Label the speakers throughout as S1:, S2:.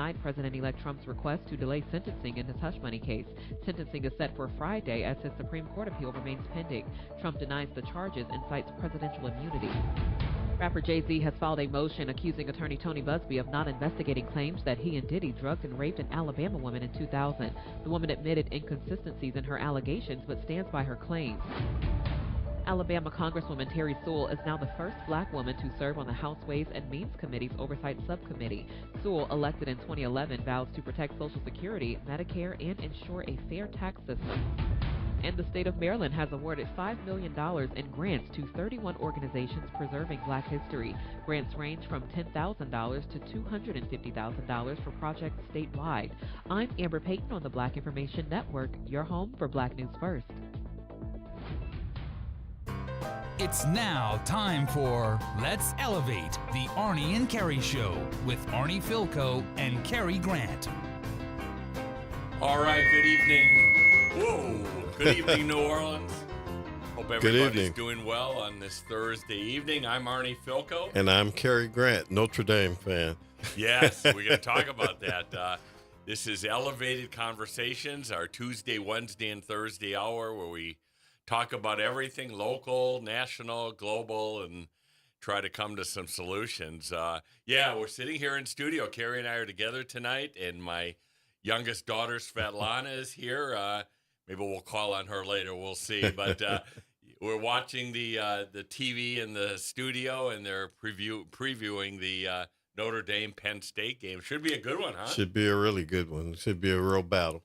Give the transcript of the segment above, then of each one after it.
S1: denied President-elect Trump's request to delay sentencing in his hush money case. Sentencing is set for Friday as his Supreme Court appeal remains pending. Trump denies the charges and cites presidential immunity. Rapper Jay-Z has filed a motion accusing attorney Tony Busby of not investigating claims that he and Diddy drugged and raped an Alabama woman in 2000. The woman admitted inconsistencies in her allegations but stands by her claims. Alabama Congresswoman Terry Sewell is now the first black woman to serve on the House Ways and Means Committee's Oversight Subcommittee. Sewell, elected in 2011, vows to protect Social Security, Medicare, and ensure a fair tax system. And the state of Maryland has awarded $5 million in grants to 31 organizations preserving black history. Grants range from $10,000 to $250,000 for projects statewide. I'm Amber Payton on the Black Information Network, your home for Black News First.
S2: It's now time for Let's Elevate, the Arnie and Kerry Show with Arnie Filko and Kerry Grant.
S3: All right, good evening. Whoa, good evening, New Orleans. Hope everybody's doing well on this Thursday evening. I'm Arnie Filko.
S4: And I'm Kerry Grant, Notre Dame fan.
S3: Yes, we're going to talk about that. This is Elevated Conversations, our Tuesday, Wednesday, and Thursday hour where we talk about everything local, national, global, and try to come to some solutions. We're sitting here in studio. Kerry and I are together tonight, and my youngest daughter, Svetlana, is here. Maybe we'll call on her later. We'll see. But we're watching the TV in the studio, and they're previewing the Notre Dame Penn State game. Should be a good one, huh?
S4: Should be a really good one. Should be a real battle.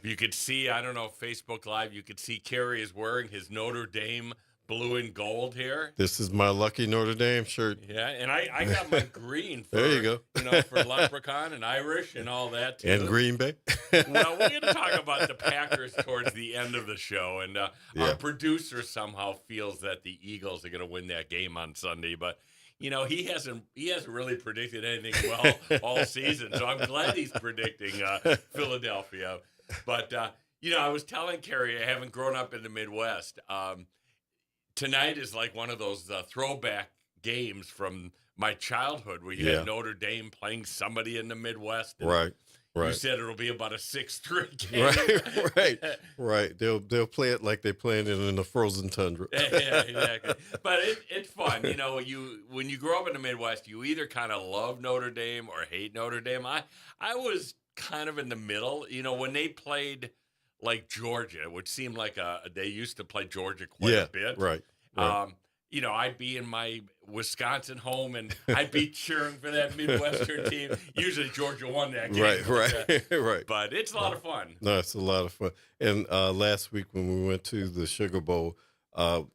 S3: You could see, I don't know, Facebook Live, you could see Kerry is wearing his Notre Dame blue and gold here.
S4: This is my lucky Notre Dame shirt.
S3: Yeah, and I got my green for,
S4: there you go.
S3: For Leprechaun and Irish and all that, too.
S4: And Green Bay.
S3: Well, we're going to talk about the Packers towards the end of the show, and our producer somehow feels that the Eagles are going to win that game on Sunday, but he hasn't really predicted anything well all season, so I'm glad he's predicting Philadelphia. But, I was telling Kerry I haven't grown up in the Midwest. Tonight is like one of those throwback games from my childhood where you had Notre Dame playing somebody in the Midwest.
S4: Right.
S3: You said it'll be about a 6-3 game.
S4: Right. They'll play it like they're playing it in the frozen tundra.
S3: Yeah, exactly. But it's fun. When you grow up in the Midwest, you either kind of love Notre Dame or hate Notre Dame. I was kind of in the middle. When they played like Georgia, which seemed like they used to play Georgia quite a bit.
S4: Right.
S3: I'd be in my Wisconsin home, and I'd be cheering for that Midwestern team. Usually Georgia won that game.
S4: Right.
S3: But it's a lot of fun.
S4: No, it's a lot of fun. And last week when we went to the Sugar Bowl,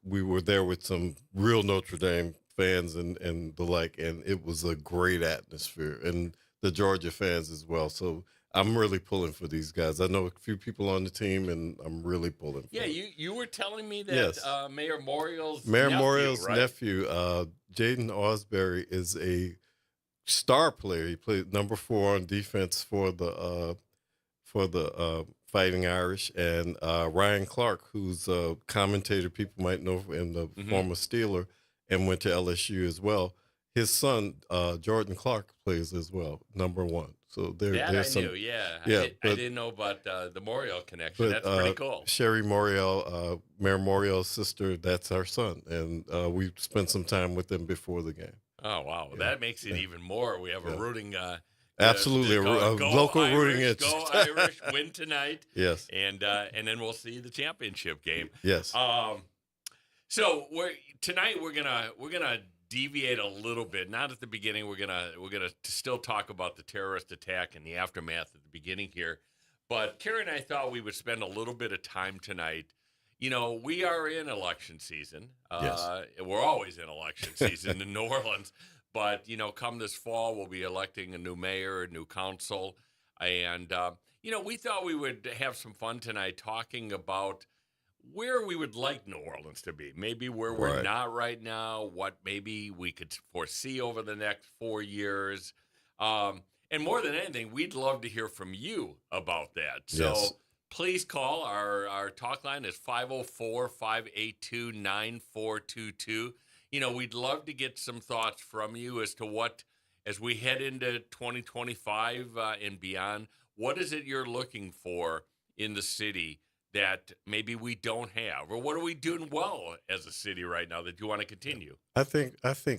S4: we were there with some real Notre Dame fans and the like, and it was a great atmosphere, and the Georgia fans as well. So I'm really pulling for these guys. I know a few people on the team, and I'm really pulling for them.
S3: You were telling me that Mayor Morial's
S4: nephew, Jaden Osbury, is a star player. He played number 4 on defense for the Fighting Irish, and Ryan Clark, who's a commentator people might know and the former Steeler, and went to LSU as well. His son, Jordan Clark, plays as well, number 1. So there's
S3: I knew, I didn't know about the Morial connection. That's pretty cool.
S4: Sherry Morial, Mayor Morial's sister, that's our son, and we spent some time with them before the game.
S3: Oh wow, that makes it even more. We have a rooting.
S4: Absolutely, a local
S3: Irish,
S4: rooting interest.
S3: Go Irish, win tonight.
S4: Yes,
S3: and then we'll see the championship game.
S4: Yes.
S3: So tonight we're gonna deviate a little bit. Not at the beginning. We're gonna still talk about the terrorist attack and the aftermath at the beginning here. But Kerry and I thought we would spend a little bit of time tonight. We are in election season.
S4: Yes.
S3: We're always in election season in New Orleans. But, come this fall, we'll be electing a new mayor, a new council. And, we thought we would have some fun tonight talking about where we would like New Orleans to be, maybe where we're not right now, what maybe we could foresee over the next 4 years. And more than anything, we'd love to hear from you about that. So please call. Our talk line is 504-582-9422. We'd love to get some thoughts from you as to what as we head into 2025 and beyond, what is it you're looking for in the city that maybe we don't have, or what are we doing well as a city right now that you want to continue?
S4: I think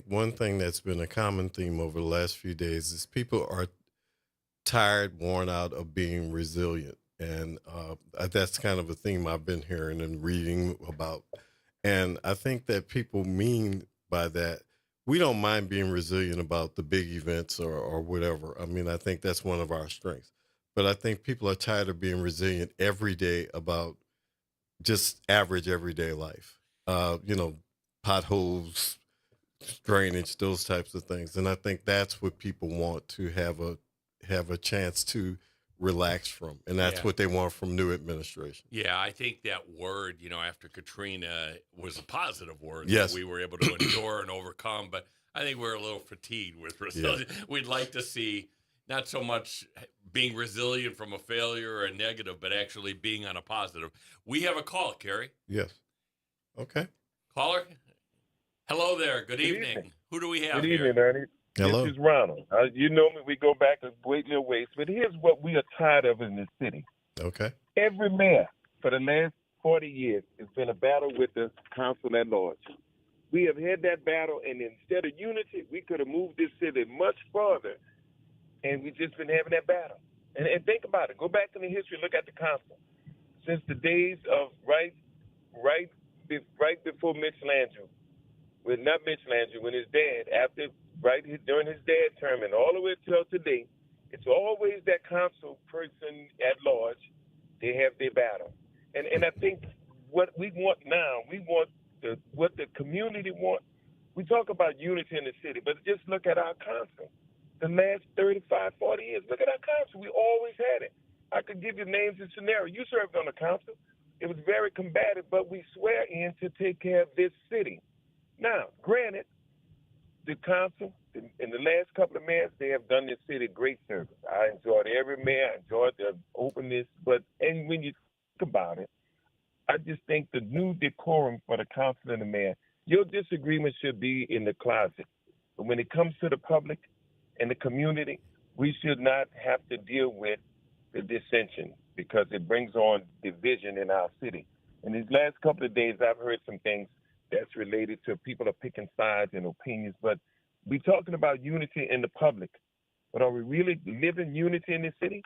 S4: one thing that's been a common theme over the last few days is people are tired, worn out of being resilient, and that's kind of a theme I've been hearing and reading about. And I think that people mean by that we don't mind being resilient about the big events or whatever. I mean, I think that's one of our strengths. But I think people are tired of being resilient every day about just average everyday life. Potholes, drainage, those types of things. And I think that's what people want to have a chance to relax from. And that's
S3: Yeah.
S4: what they want from new administration.
S3: Yeah, I think that word, after Katrina was a positive word
S4: Yes.
S3: that we were able to endure and overcome. But I think we're a little fatigued with resilience. We'd like to see not so much being resilient from a failure or a negative, but actually being on a positive. We have a call, Kerry.
S4: Yes. Okay.
S3: Caller? Hello there. Good
S5: Good
S3: evening.
S5: evening.
S3: Who do we have
S5: Good
S3: here?
S5: evening, Ernie.
S4: Hello.
S5: This is Ronald. You know me, we go back a great little ways, but here's what we are tired of in this city.
S4: Okay.
S5: Every mayor for the last 40 years has been a battle with the council at large. We have had that battle, and instead of unity, we could have moved this city much farther, and we've just been having that battle. And think about it. Go back in the history, look at the council. Since the days of right before Mitch Landrieu, not Mitch Landrieu, when his dad, during his dad's term and all the way till today, it's always that council person at large. They have their battle. And I think what we want now, we want what the community wants. We talk about unity in the city, but just look at our council. The last 35, 40 years, look at our council. We always had it. I could give you names and scenarios. You served on the council. It was very combative, but we swear in to take care of this city. Now, granted, the council, in the last couple of mayors, they have done this city great service. I enjoyed every mayor. I enjoyed the openness. And when you think about it, I just think the new decorum for the council and the mayor, your disagreement should be in the closet. But when it comes to the public and the community, we should not have to deal with the dissension because it brings on division in our city. In these last couple of days, I've heard some things that's related to people are picking sides and opinions, but we're talking about unity in the public. But are we really living unity in the city?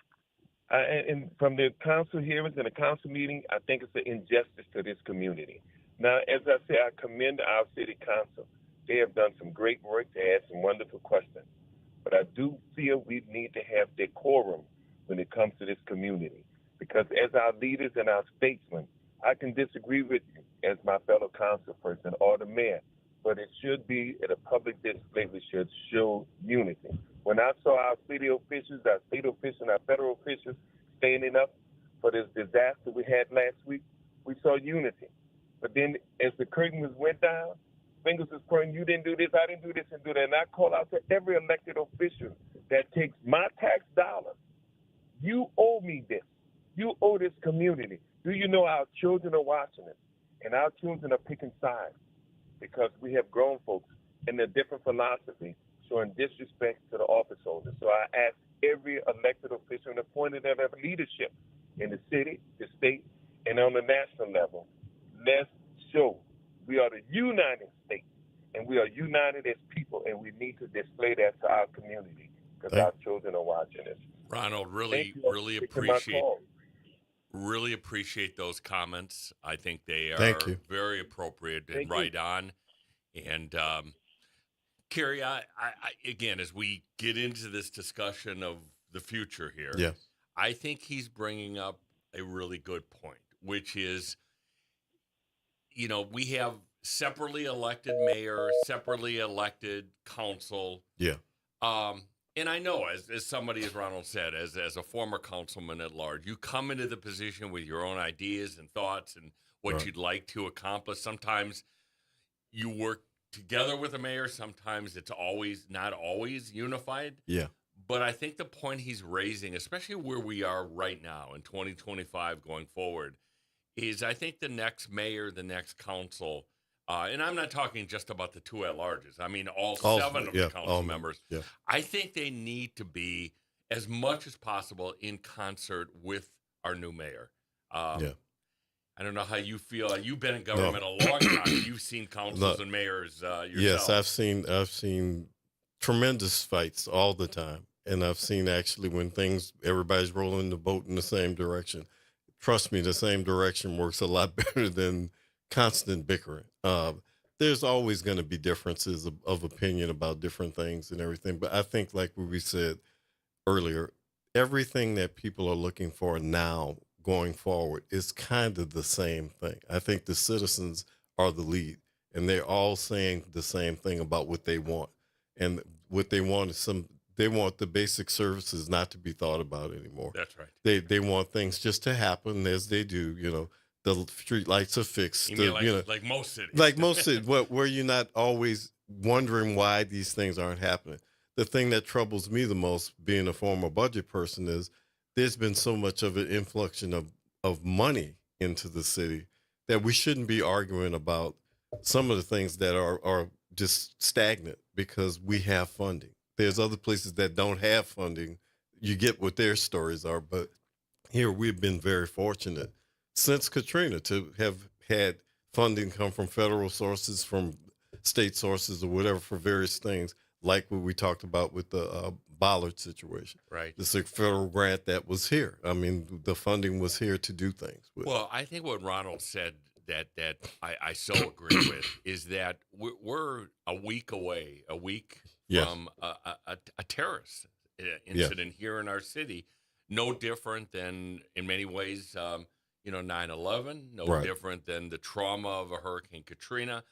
S5: And from the council hearings and the council meeting, I think it's an injustice to this community. Now, as I say, I commend our city council. They have done some great work. They asked some wonderful questions. But I do feel we need to have decorum when it comes to this community. Because as our leaders and our statesmen, I can disagree with you as my fellow council person or the mayor, but it should be at a public display. We should show unity. When I saw our city officials, our state officials, and our federal officials standing up for this disaster we had last week, we saw unity. But then as the curtain went down, fingers was pointing, you didn't do this, I didn't do this, and do that. And I call out to every elected official that takes my tax dollars. You owe me this. You owe this community. Do you know our children are watching us? And our children are picking sides because we have grown folks in a different philosophy showing disrespect to the office holders. So I ask every elected official and appointed that have leadership in the city, the state, and on the national level, let's show we are the United States and we are united as people, and we need to display that to our community because our children are watching us.
S3: Ronald,
S5: Thank you
S3: really really appreciate those comments. I think they are
S4: Thank you.
S3: very appropriate and
S5: Thank you.
S3: right on. And Kerry, I again, as we get into this discussion of the future here,
S4: Yes.
S3: I think he's bringing up a really good point, which is, we have separately elected mayor, separately elected council.
S4: Yeah.
S3: And I know, as somebody, as Ronald said, as a former councilman at large, you come into the position with your own ideas and thoughts and what
S4: Right.
S3: you'd like to accomplish. Sometimes you work together with the mayor. Sometimes it's not always unified.
S4: Yeah.
S3: But I think the point he's raising, especially where we are right now in 2025 going forward, is I think the next mayor, the next council, And I'm not talking just about the two at-larges. I mean, all
S4: All-
S3: 7 of
S4: yeah,
S3: the council
S4: all
S3: members.
S4: Yeah.
S3: I think they need to be, as much as possible, in concert with our new mayor.
S4: Yeah.
S3: I don't know how you feel. You've been in government a long time. You've seen councils and mayors yourself.
S4: Yes, I've seen tremendous fights all the time, and I've seen actually when everybody's rolling the boat in the same direction. Trust me, the same direction works a lot better than constant bickering. There's always going to be differences of opinion about different things and everything, but I think, like we said earlier, everything that people are looking for now going forward is kind of the same thing. I think the citizens are the lead, and they're all saying the same thing about what they want. And what they want is they want the basic services not to be thought about anymore.
S3: That's right.
S4: They want things just to happen as they do. The street lights are fixed.
S3: You mean like most cities?
S4: Like most cities, where you're not always wondering why these things aren't happening. The thing that troubles me the most, being a former budget person, is there's been so much of an influx of money into the city that we shouldn't be arguing about some of the things that are just stagnant because we have funding. There's other places that don't have funding. You get what their stories are, but here we've been very fortunate since Katrina to have had funding come from federal sources, from state sources, or whatever, for various things, like what we talked about with the Bollard situation.
S3: Right.
S4: It's a federal grant that was here. I mean, the funding was here to do things with.
S3: Well, I think what Ronald said that I so agree with is that we're a week away,
S4: Yes.
S3: from a terrorist incident here in our city. No different than, in many ways, 9/11. No
S4: Right.
S3: different than the trauma of a Hurricane Katrina.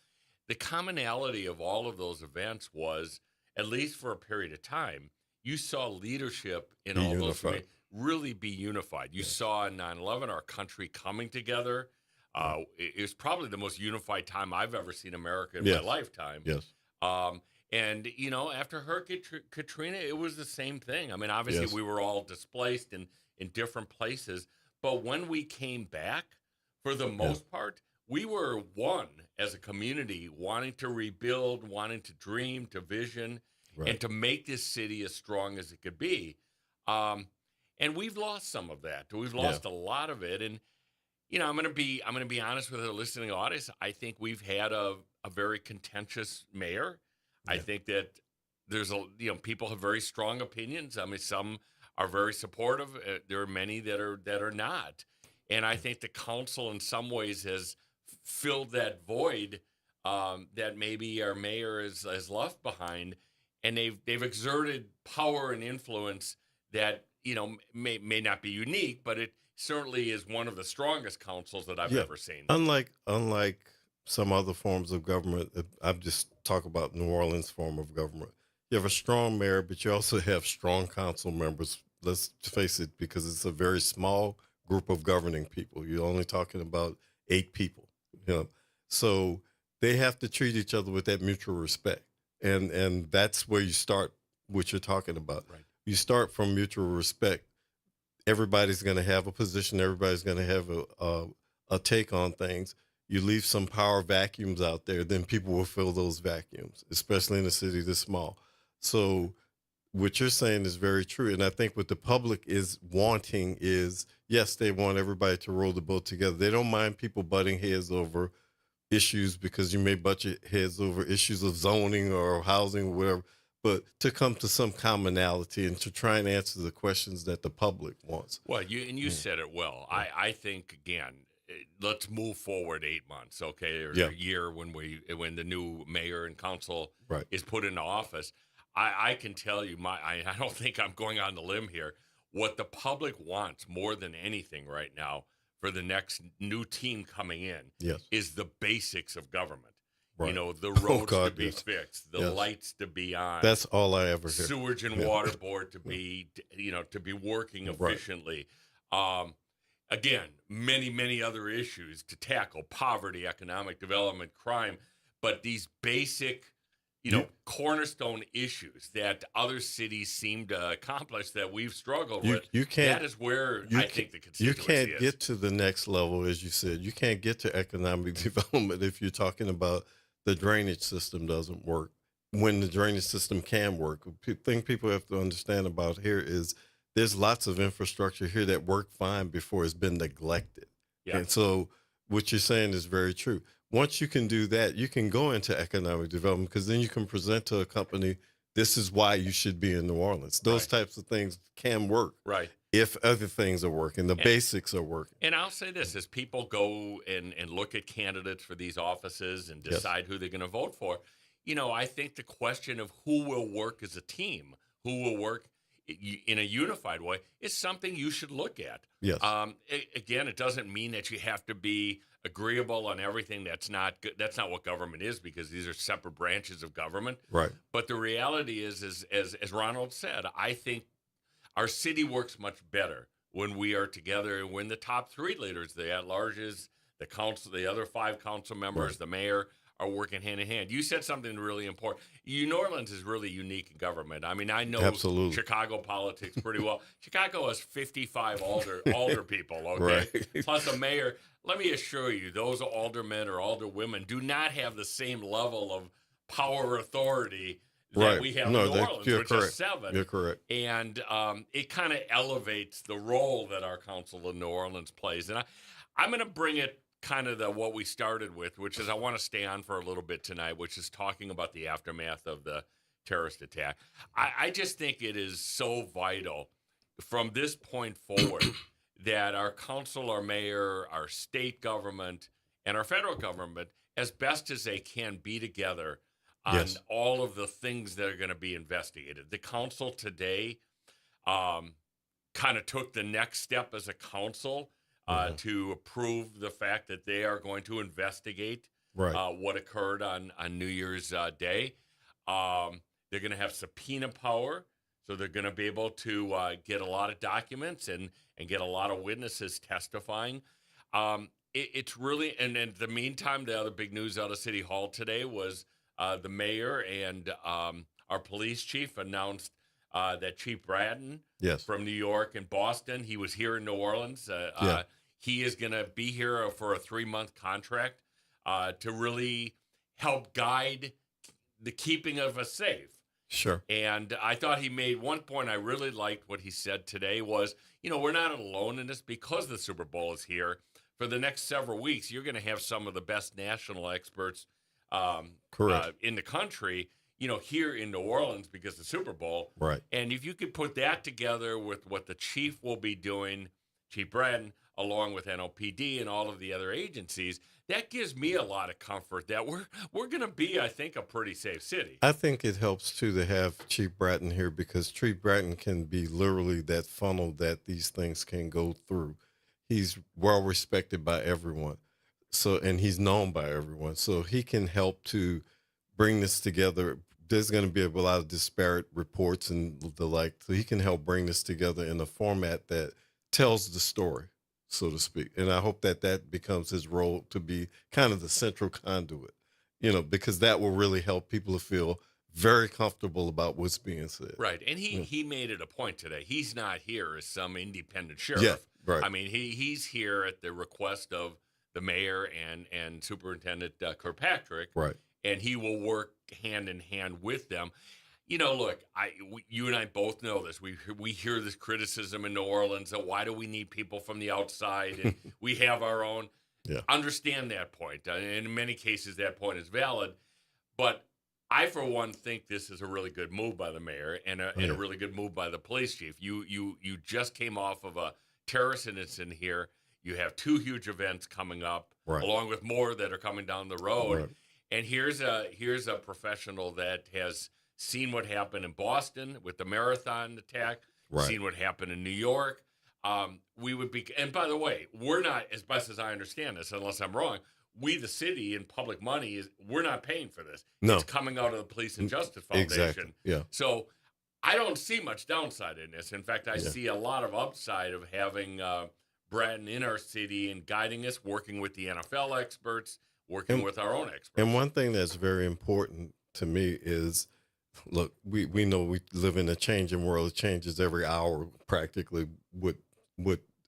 S3: The commonality of all of those events was, at least for a period of time, you saw leadership in
S4: Be
S3: all
S4: unified.
S3: those really be unified. You saw in 9/11 our country coming together. It was probably the most unified time I've ever seen America in my
S4: Yes.
S3: lifetime.
S4: Yes.
S3: And, after Hurricane Katrina, it was the same thing. I mean, obviously,
S4: Yes.
S3: we were all displaced in different places. But when we came back, for the most part, we were one as a community, wanting to rebuild, wanting to dream, to vision,
S4: Right.
S3: and to make this city as strong as it could be. And we've lost some of that. We've lost a lot of it. And I'm going to be honest with the listening audience. I think we've had a very contentious mayor. I think that there's people have very strong opinions. I mean, some are very supportive. There are many that are not. And I think the council in some ways has filled that void that maybe our mayor has left behind. And they've exerted power and influence that, may not be unique, but it certainly is one of the strongest councils that I've ever seen.
S4: Unlike some other forms of government, I'm just talk about New Orleans form of government. You have a strong mayor, but you also have strong council members. Let's face it, because it's a very small group of governing people. You're only talking about 8 people, So they have to treat each other with that mutual respect. And that's where you start what you're talking about.
S3: Right.
S4: You start from mutual respect. Everybody's going to have a position. Everybody's going to have a take on things. You leave some power vacuums out there, then people will fill those vacuums, especially in a city this small. So what you're saying is very true. And I think what the public is wanting is, yes, they want everybody to roll the boat together. They don't mind people butting heads over issues, because you may butt your heads over issues of zoning or housing or whatever, but to come to some commonality and to try and answer the questions that the public wants.
S3: Well, you said it well. I think, again, let's move forward 8 months, okay, or a year when the new mayor and council
S4: Right.
S3: is put into office. I can tell you, I don't think I'm going on the limb here. What the public wants more than anything right now for the next new team coming in is the basics of government.
S4: Right.
S3: The roads to be
S4: yes.
S3: fixed, the lights to be on.
S4: That's all I ever hear.
S3: Sewage and water board to be, to be working efficiently. Again, many, many other issues to tackle: poverty, economic development, crime. But these basic cornerstone issues that other cities seem to accomplish that we've struggled with.
S4: You can't.
S3: That is where I think the
S4: You
S3: constituency
S4: can't
S3: is.
S4: get to the next level, as you said. You can't get to economic development if you're talking about the drainage system doesn't work. When the drainage system can work, the thing people have to understand about here is there's lots of infrastructure here that worked fine before it's been neglected.
S3: Yeah.
S4: And so what you're saying is very true. Once you can do that, you can go into economic development because then you can present to a company, this is why you should be in New Orleans. Those types of things can work.
S3: Right.
S4: If other things are working, the basics are working.
S3: And I'll say this, as people go and look at candidates for these offices and decide who they're going to vote for, I think the question of who will work as a team, who will work in a unified way, is something you should look at.
S4: Yes.
S3: Again, it doesn't mean that you have to be agreeable on everything. That's not good. That's not what government is, because these are separate branches of government. Right. But the reality is as Ronald said, I think our city works much better when we are together, and when the top three leaders, the at-larges, the council, the other 5 council members, the mayor, are working hand in hand. You said something really important. New Orleans is really unique in government. I mean, I know Chicago politics pretty well. Chicago has 55 alder people, okay? Right. Plus a mayor. Let me assure you, those aldermen or alderwomen do not have the same level of power authority that we have in New Orleans, which is 7.
S4: You're correct.
S3: And it kind of elevates the role that our council in New Orleans plays. And I'm going to bring it kind of what we started with, which is I want to stay on for a little bit tonight, which is talking about the aftermath of the terrorist attack. I just think it is so vital from this point forward that our council, our mayor, our state government, and our federal government, as best as they can, be together on all of the things that are going to be investigated. The council today kind of took the next step as a council to approve the fact that they are going to investigate what occurred on New Year's Day. They're going to have subpoena power, so they're going to be able to get a lot of documents and get a lot of witnesses testifying. It's really, and in the meantime, the other big news out of City Hall today was the mayor and our police chief announced that Chief Bratton from New York and Boston, he was here in New Orleans. He is going to be here for a 3-month contract to really help guide the keeping of us safe.
S4: Sure.
S3: And I thought he made one point I really liked what he said today was, we're not alone in this because the Super Bowl is here. For the next several weeks, you're going to have some of the best national experts in the country, here in New Orleans because of the Super Bowl.
S4: Right.
S3: And if you could put that together with what the chief will be doing, Chief Bratton, along with NOPD and all of the other agencies, that gives me a lot of comfort that we're going to be, I think, a pretty safe city.
S4: I think it helps, too, to have Chief Bratton here because Chief Bratton can be literally that funnel that these things can go through. He's well respected by everyone, and he's known by everyone. So he can help to bring this together. There's going to be a lot of disparate reports and the like. So he can help bring this together in a format that tells the story, so to speak. And I hope that becomes his role, to be kind of the central conduit, because that will really help people to feel very comfortable about what's being said.
S3: Right. And he made it a point today. He's not here as some independent sheriff.
S4: Yeah, right.
S3: I mean, he's here at the request of the mayor and Superintendent Kirkpatrick.
S4: Right.
S3: And he will work hand in hand with them. Look, you and I both know this. We hear this criticism in New Orleans that why do we need people from the outside and we have our own. Understand that point. And in many cases, that point is valid. But I, for one, think this is a really good move by the mayor and a really good move by the police chief. You just came off of a terrorist incident here. You have 2 huge events coming up, along with more that are coming down the road.
S4: Right.
S3: And here's a professional that has seen what happened in Boston with the marathon attack, seen what happened in New York. We would be, and by the way, we're not, as best as I understand this, unless I'm wrong, we, the city, and public money, we're not paying for this.
S4: No.
S3: It's coming out of the Police and Justice Foundation.
S4: Exactly. Yeah.
S3: So I don't see much downside in this. In fact, I see a lot of upside of having Bratton in our city and guiding us, working with the NFL experts, working with our own experts.
S4: And one thing that's very important to me is, look, we know we live in a changing world. It changes every hour practically. What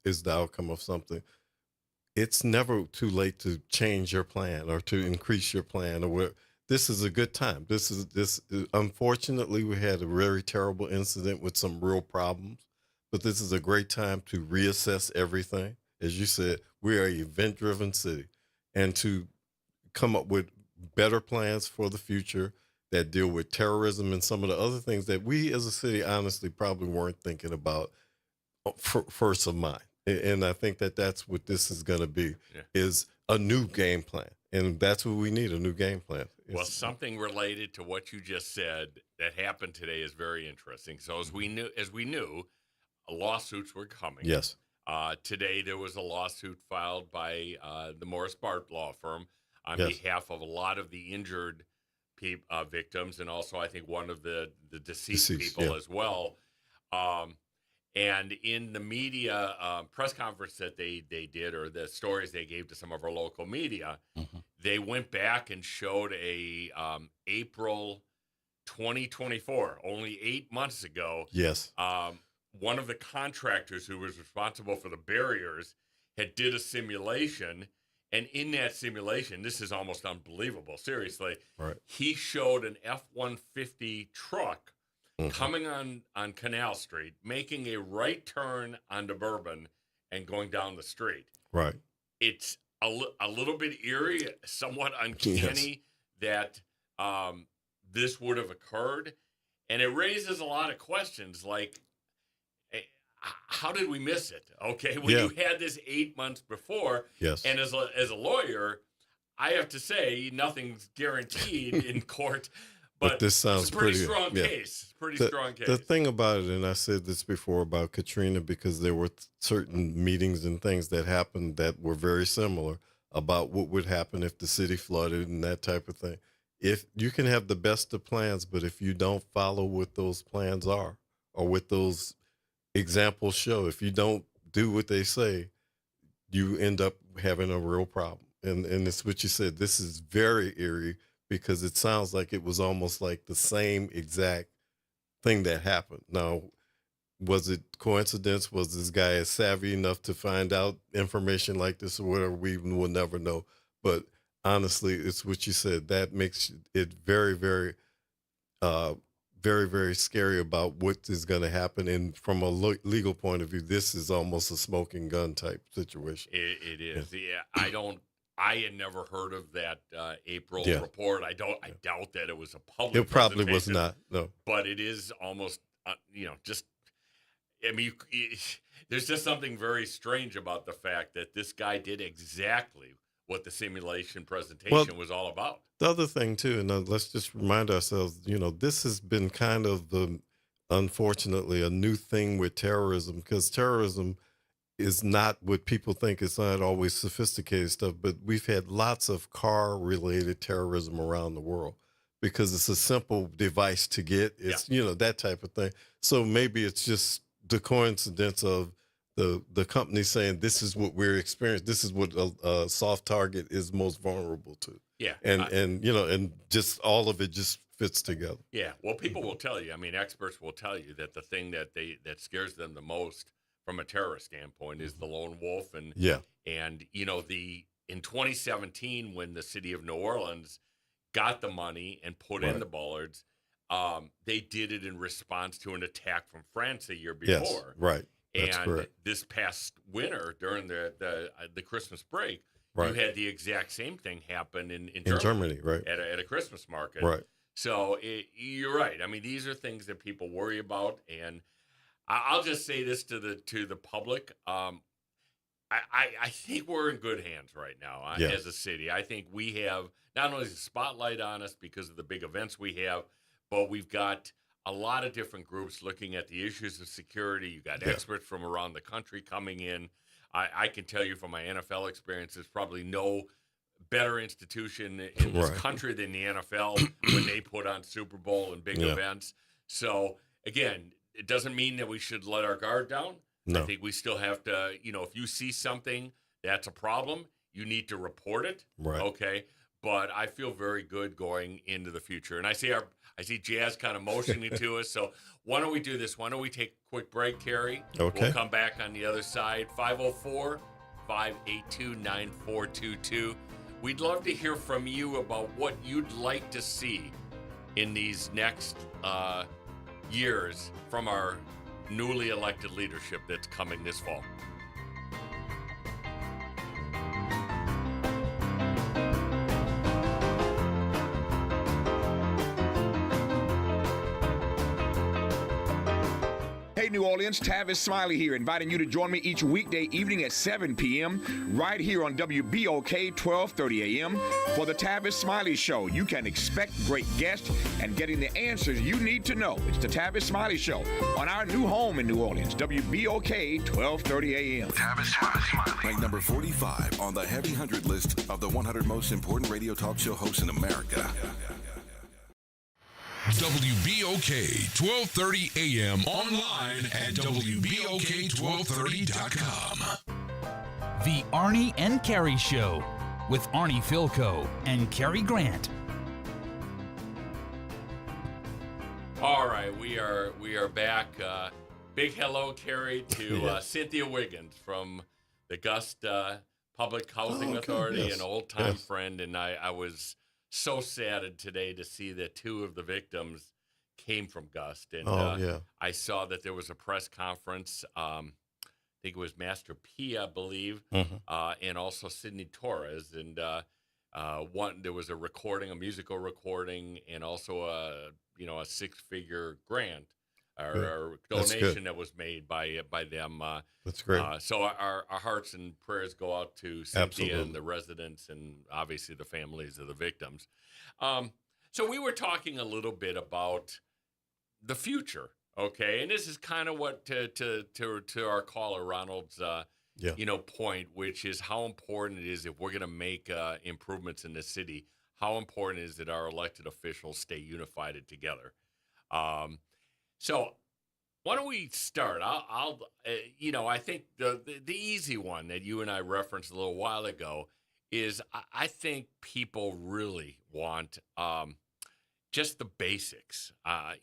S4: is the outcome of something? It's never too late to change your plan or to increase your plan or what. This is a good time. Unfortunately, we had a very terrible incident with some real problems, but this is a great time to reassess everything. As you said, we are an event-driven city, and to come up with better plans for the future that deal with terrorism and some of the other things that we as a city honestly probably weren't thinking about first of mind. And I think that that's what this is going to be, is a new game plan. And that's what we need, a new game plan.
S3: Well, something related to what you just said that happened today is very interesting. So as we knew, lawsuits were coming.
S4: Yes.
S3: Today there was a lawsuit filed by the Morris Bart law firm on behalf of a lot of the injured victims, and also I think one of the deceased people as well. And in the media press conference that they did, or the stories they gave to some of our local media, they went back and showed a April 2024, only 8 months ago.
S4: Yes.
S3: One of the contractors who was responsible for the barriers had did a simulation, and in that simulation, this is almost unbelievable, seriously, he showed an F-150 truck coming on Canal Street, making a right turn onto Bourbon and going down the street.
S4: Right.
S3: It's a little bit eerie, somewhat uncanny that this would have occurred. And it raises a lot of questions like, how did we miss it? Okay, when you had this 8 months before, and as a lawyer, I have to say nothing's guaranteed in court. But
S4: this sounds
S3: it's a pretty strong case. Strong case.
S4: The thing about it, and I said this before about Katrina, because there were certain meetings and things that happened that were very similar about what would happen if the city flooded and that type of thing. If you can have the best of plans, but if you don't follow what those plans are or what those examples show, if you don't do what they say, you end up having a real problem. And it's what you said. This is very eerie, because it sounds like it was almost like the same exact thing that happened. Now, was it coincidence? Was this guy as savvy enough to find out information like this or whatever? We will never know. But honestly, it's what you said. That makes it very, very, very, very scary about what is going to happen. And from a legal point of view, this is almost a smoking gun type situation.
S3: It is. I had never heard of that April report. I doubt that it was a public.
S4: It probably was not. No,
S3: but it is almost. Just. I mean, there's just something very strange about the fact that this guy did exactly what the simulation presentation was all about.
S4: The other thing too, and let's just remind ourselves, this has been kind of unfortunately, a new thing with terrorism, because terrorism is not what people think. It's not always sophisticated stuff, but we've had lots of car-related terrorism around the world because it's a simple device to get. It's, that type of thing. So maybe it's just the coincidence of the company saying, this is what we're experiencing. This is what a soft target is most vulnerable to. Yeah. And just all of it just fits together.
S3: Yeah. Well, people will tell you, I mean, experts will tell you that the thing that scares them the most from a terrorist standpoint is the lone wolf. And in 2017, when the city of New Orleans got the money and put in the bollards, they did it in response to an attack from France a year before.
S4: Yes, right. That's
S3: and
S4: correct.
S3: This past winter, during the Christmas break, you had the exact same thing happen in Germany,
S4: right?
S3: At a Christmas market,
S4: right? So
S3: you're right. I mean, these are things that people worry about, and I'll just say this to the public. I think we're in good hands right now as a city. I think we have not only the spotlight on us because of the big events we have, but we've got a lot of different groups looking at the issues of security. You got experts from around the country coming in. I can tell you from my NFL experience, there's probably no better institution in this country than the NFL when they put on Super Bowl and big events. So, again, it doesn't mean that we should let our guard down. No. I think we still have to, if you see something that's a problem, you need to report it.
S4: Right.
S3: Okay. but I feel very good going into the future. And I see Jazz kind of motioning to us. So why don't we do this? Why don't we take a quick break, Carrie?
S4: Okay.
S3: We'll come back on the other side. 504-582-9422. We'd love to hear from you about what you'd like to see in these next years from our newly elected leadership that's coming this fall.
S6: Hey, New Orleans, Tavis Smiley here, inviting you to join me each weekday evening at 7 p.m. right here on WBOK 1230 a.m. for the Tavis Smiley Show. You can expect great guests and getting the answers you need to know. It's the Tavis Smiley Show on our new home in New Orleans, WBOK 1230 a.m.
S7: Tavis Smiley. Ranked number 45 on the Heavy 100 list of the 100 most important radio talk show hosts in America.
S8: WBOK 1230 AM online at WBOK1230.com.
S2: The Arnie and Carrie Show with Arnie Philco and Carrie Grant.
S3: All right, we are back. Big hello, Carrie, to Cynthia Wiggins from the Gust Public Housing Authority,
S4: yes.
S3: an old-time friend, and I was so saddened today to see that two of the victims came from Gust. And I saw that there was a press conference. I think it was Master P, I believe, and also Sidney Torres. And there was a recording, a musical recording, and also a six-figure grant or donation that was made by them.
S4: That's great.
S3: So our hearts and prayers go out to Cynthia and the residents and obviously the families of the victims. So we were talking a little bit about the future, okay? And this is kind of what to our caller Ronald's point, which is how important it is if we're going to make improvements in the city, how important it is that our elected officials stay unified and together. So why don't we start? I think the easy one that you and I referenced a little while ago is I think people really want just the basics. I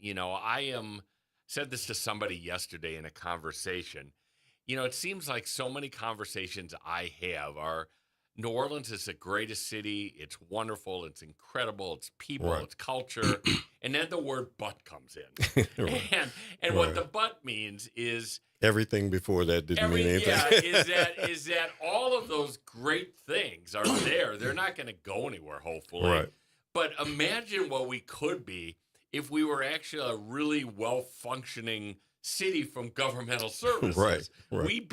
S3: said this to somebody yesterday in a conversation. It seems like so many conversations I have are New Orleans is the greatest city. It's wonderful. It's incredible. It's people. Right. It's culture. And then the word "but" comes in. Right. And what the "but" means is
S4: everything before that didn't mean anything.
S3: Yeah, is that all of those great things are there. They're not going to go anywhere, hopefully.
S4: Right.
S3: But imagine what we could be if we were actually a really well-functioning city from governmental services.
S4: Right.
S3: We'd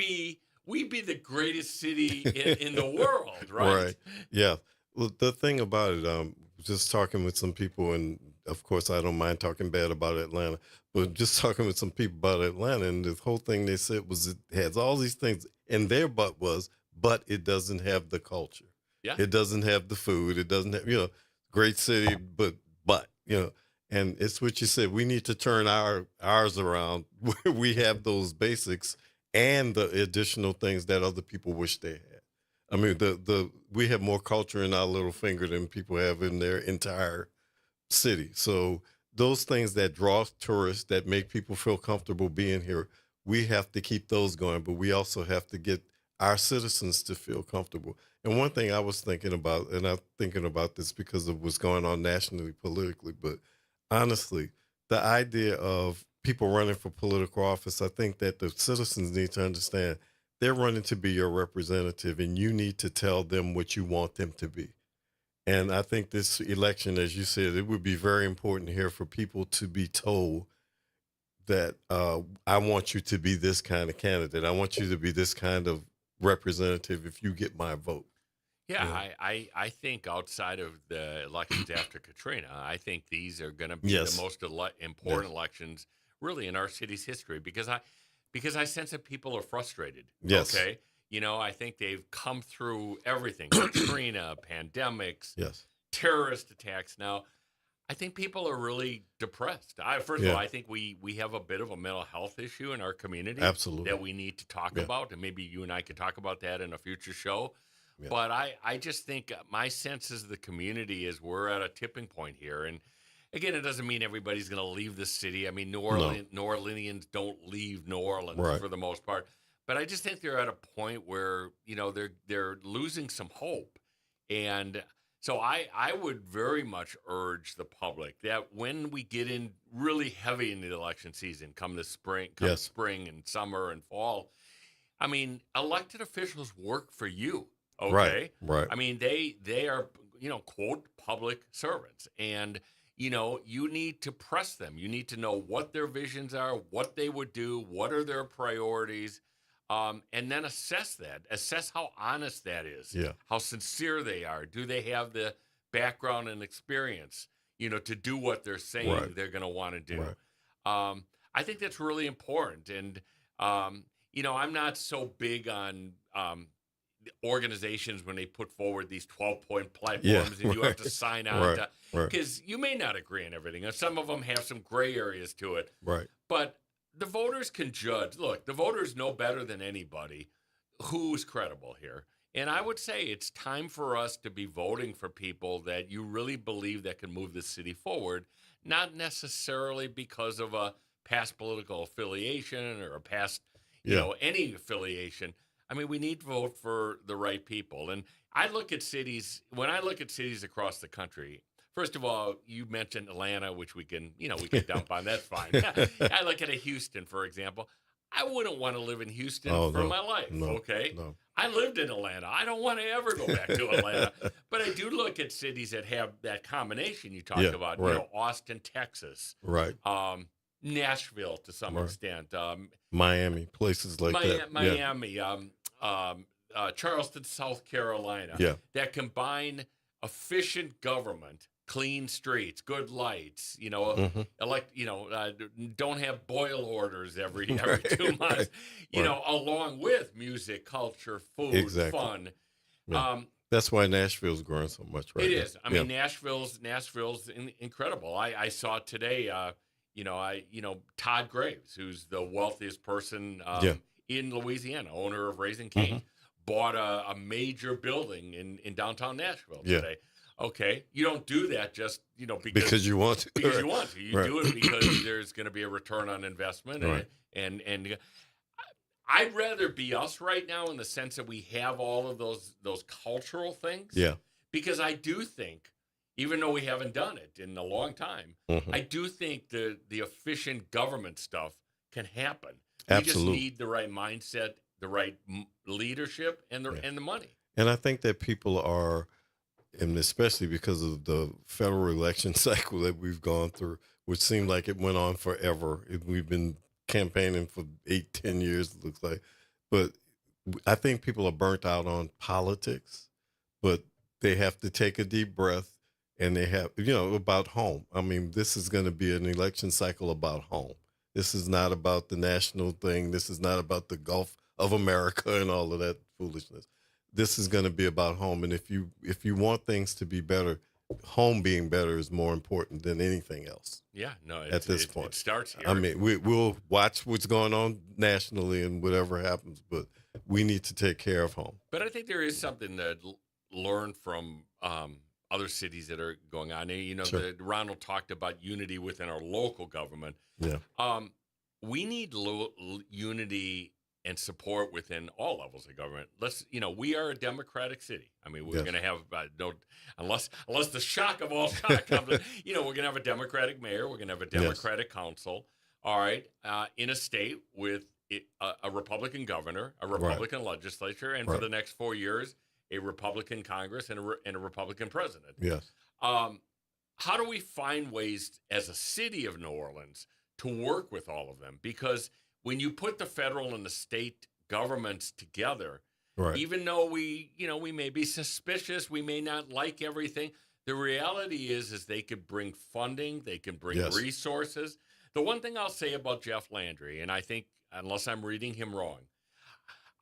S3: be the greatest city in the world, right?
S4: Right. Yeah. Well, the thing about it, just talking with some people, and of course, I don't mind talking bad about Atlanta, but just talking with some people about Atlanta, and the whole thing they said was it has all these things, and their but it doesn't have the culture.
S3: Yeah.
S4: It doesn't have the food. It doesn't have, great city, but, and it's what you said. We need to turn ours around where we have those basics and the additional things that other people wish they had. I mean, we have more culture in our little finger than people have in their entire city. So those things that draw tourists, that make people feel comfortable being here, we have to keep those going, but we also have to get our citizens to feel comfortable. And one thing I was thinking about, and I'm thinking about this because of what's going on nationally, politically, but honestly, the idea of people running for political office, I think that the citizens need to understand they're running to be your representative, and you need to tell them what you want them to be. And I think this election, as you said, it would be very important here for people to be told that I want you to be this kind of candidate. I want you to be this kind of representative if you get my vote.
S3: Yeah, I think outside of the elections after Katrina, I think these are going to be the most important elections really in our city's history because I sense that people are frustrated.
S4: Yes.
S3: Okay. I think they've come through everything: Katrina, pandemics, terrorist attacks. Now, I think people are really depressed. First of all, I think we have a bit of a mental health issue in our community.
S4: Absolutely.
S3: That we need to talk about, and maybe you and I could talk about that in a future show.
S4: Yeah.
S3: But I just think my sense as the community is we're at a tipping point here. And again, it doesn't mean everybody's going to leave the city. I mean, New Orleanians don't leave New Orleans
S4: Right.
S3: for the most part. But I just think they're at a point where, they're losing some hope. And so I would very much urge the public that when we get in really heavy in the election season, come the spring,
S4: Yes.
S3: spring and summer and fall, I mean, elected officials work for you. Okay.
S4: Right, right.
S3: I mean, they are, quote, public servants. And, you need to press them. You need to know what their visions are, what they would do, what are their priorities, and then assess how honest that is,
S4: Yeah.
S3: how sincere they are. Do they have the background and experience, to do what they're saying
S4: Right.
S3: they're going to want to do?
S4: Right.
S3: I think that's really important. And, I'm not so big on organizations when they put forward these 12-point platforms and you have to sign on
S4: Right. Right.
S3: because you may not agree on everything. And some of them have some gray areas to it.
S4: Right.
S3: But the voters can judge. Look, the voters know better than anybody who's credible here. And I would say it's time for us to be voting for people that you really believe that can move the city forward, not necessarily because of a past political affiliation or a past, any affiliation. I mean, we need to vote for the right people. And when I look at cities across the country, first of all, you mentioned Atlanta, which we can dump on. That's fine. I look at Houston, for example. I wouldn't want to live in Houston for my life.
S4: No,
S3: okay.
S4: no.
S3: I lived in Atlanta. I don't want to ever go back to Atlanta. But I do look at cities that have that combination you talked about.
S4: Right.
S3: Austin, Texas.
S4: Right.
S3: Nashville to some
S4: Right.
S3: extent.
S4: Miami, places like that.
S3: Miami. Charleston, South Carolina.
S4: Yeah.
S3: That combine efficient government, clean streets, good lights,
S4: Mhm.
S3: don't have boil orders every
S4: Right.
S3: 2 months,
S4: Right.
S3: along with music, culture, food,
S4: Exactly.
S3: fun.
S4: Yeah. That's why Nashville's growing so much right
S3: It
S4: now.
S3: is. I mean, Nashville's incredible. I saw today, Todd Graves, who's the wealthiest person in Louisiana, owner of Raising Cane's, bought a major building in downtown Nashville today. Okay, you don't do that just
S4: because you want to.
S3: because you want to. You
S4: Right.
S3: do it because there's going to be a return on investment,
S4: Right.
S3: and I'd rather be us right now in the sense that we have all of those cultural things.
S4: Yeah.
S3: Because I do think, even though we haven't done it in a long time,
S4: Mhm.
S3: I do think the efficient government stuff can happen.
S4: Absolutely.
S3: We just need the right mindset, the right leadership, and the money.
S4: And I think that people are, and especially because of the federal election cycle that we've gone through, which seemed like it went on forever. We've been campaigning for 8-10 years, it looks like. But I think people are burnt out on politics, but they have to take a deep breath and they have, about home. I mean, this is going to be an election cycle about home. This is not about the national thing. This is not about the Gulf of America and all of that foolishness. This is going to be about home. And if you want things to be better, home being better is more important than anything else.
S3: Yeah, no.
S4: At this point,
S3: it starts here.
S4: I mean, we'll watch what's going on nationally and whatever happens, but we need to take care of home.
S3: But I think there is something to learn from other cities that are going on.
S4: Sure.
S3: Ronald talked about unity within our local government.
S4: Yeah.
S3: We need unity and support within all levels of government. We are a democratic city. I mean, we're
S4: Yes.
S3: going to have unless the shock of all shock comes, we're going to have a Democratic mayor. We're going to have a Democratic council. All right, in a state with a Republican governor, a Republican legislature, and for
S4: Right.
S3: the next 4 years, a Republican Congress and a Republican president.
S4: Yes.
S3: How do we find ways as a city of New Orleans to work with all of them? Because when you put the federal and the state governments together,
S4: Right.
S3: even though we may be suspicious, we may not like everything, the reality is they could bring funding, they can bring
S4: Yes.
S3: resources. The one thing I'll say about Jeff Landry, and I think, unless I'm reading him wrong,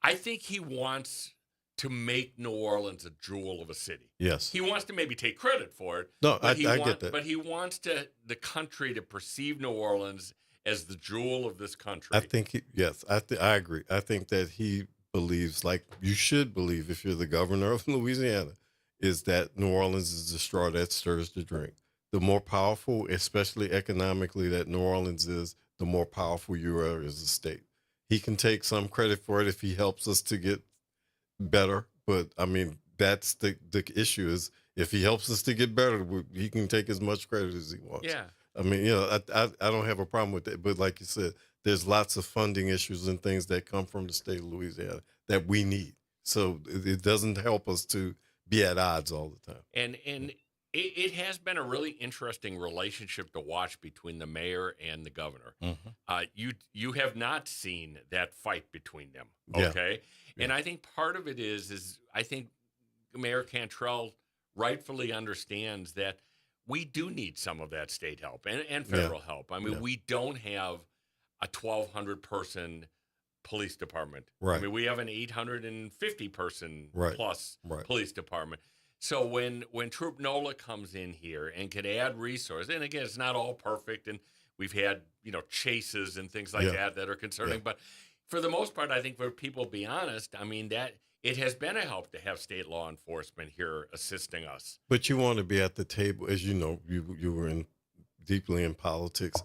S3: I think he wants to make New Orleans a jewel of a city.
S4: Yes.
S3: He wants to maybe take credit for it.
S4: No,
S3: but
S4: I get that.
S3: But he wants the country to perceive New Orleans as the jewel of this country.
S4: I think I agree. I think that he believes, like you should believe if you're the governor of Louisiana, is that New Orleans is the straw that stirs the drink. The more powerful, especially economically, that New Orleans is, the more powerful you are as a state. He can take some credit for it if he helps us to get better, but I mean, that's the issue is if he helps us to get better, he can take as much credit as he wants.
S3: Yeah.
S4: I mean, I don't have a problem with that, but like you said, there's lots of funding issues and things that come from the state of Louisiana that we need. So it doesn't help us to be at odds all the time.
S3: And it has been a really interesting relationship to watch between the mayor and the governor. You have not seen that fight between them, okay?
S4: Yeah.
S3: And I think part of it is I think Mayor Cantrell rightfully understands that we do need some of that state help and federal help. I mean, we don't have a 1,200 person police department.
S4: Right.
S3: I mean, we have an 850 person plus police department. So when Troop NOLA comes in here and can add resources, and again, it's not all perfect, and we've had chases and things like that are concerning, but for the most part, I think for people to be honest, I mean that it has been a help to have state law enforcement here assisting us.
S4: But you want to be at the table, as you know, you were deeply in politics.